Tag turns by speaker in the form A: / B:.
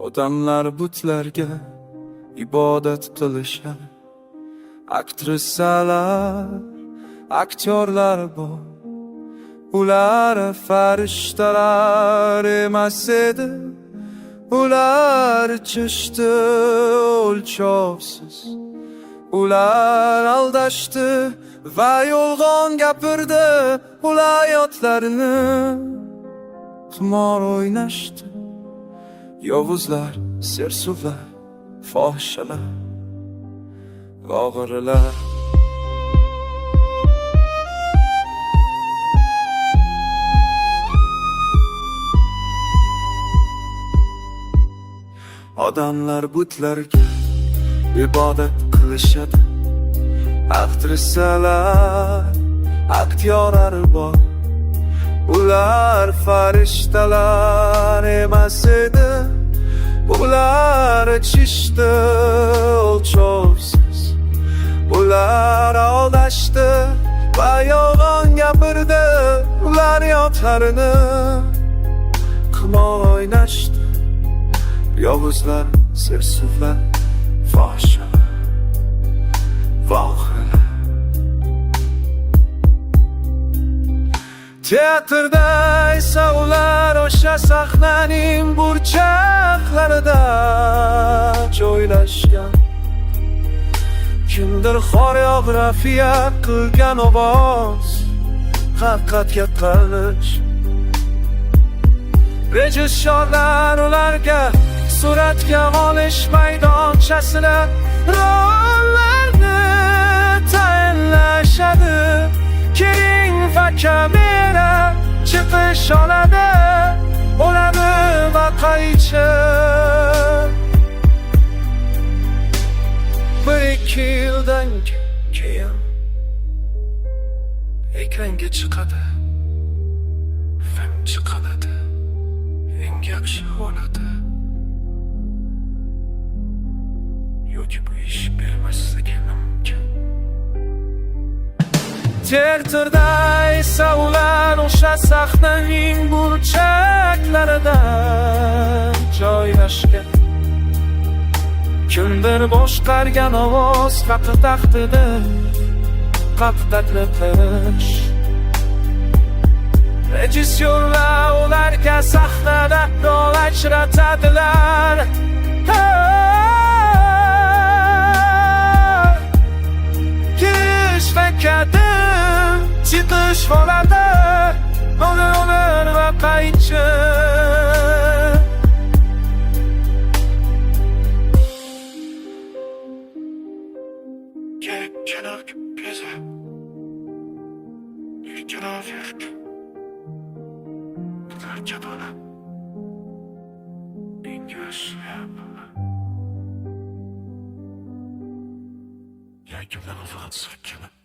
A: Odamlar butlarga ibodat qilishar. Aktrisalar, aktyorlar bor. Ular farishtalar emas edi. Ular chishdi o'lchovsiz. Ular aldashdi va yolg'on gapirdi. Ular hayotlarini qimor o'ynashdi. Yovuzlar, sersuvlar, fohishalar, o'g'rilar. Odamlar butlarga ibodat qilishadi. Aktrisalar, aktyorlar bor. Ular farishtalar emas edi. Ular chishdi o'lchovsiz. Ular aldashdi va yolg'on gapirdi. Ular hayotlarini qimor o'ynashdi. Yovuzlar, sersuvlar, fohishalar, o'g'rilar. Teatrda esa ular o'sha sahnaning burchaklarida joylashgan. Kimdir xoreografiya qilgan ovoz, haqiqatga qarash. Rejissyorlar ularga suratga olish maydonchasida rollarni tayinlashadi. Keling va kamera chiqish oladi. Bo'ladi voqeachi. Bir ikki yildan keyin ekranga chiqadi. Film chiqadi. Eng yaxshi bo'ladi. Yoki bu ish bermasligi mumkin. Teatrda esa ular o'sha sahnaning burchaklarida joylashgan. Kimdir boshqargan ovoz taqtaqtida qapdaqlash. Rejissyorlar ularga sahnada rol ajratadilar. Kirish va kadim chiqish bo'ladi. O'g'rilar va qaychi. Kerak peza. Kerak. Acaba ya kimden uzak sakın.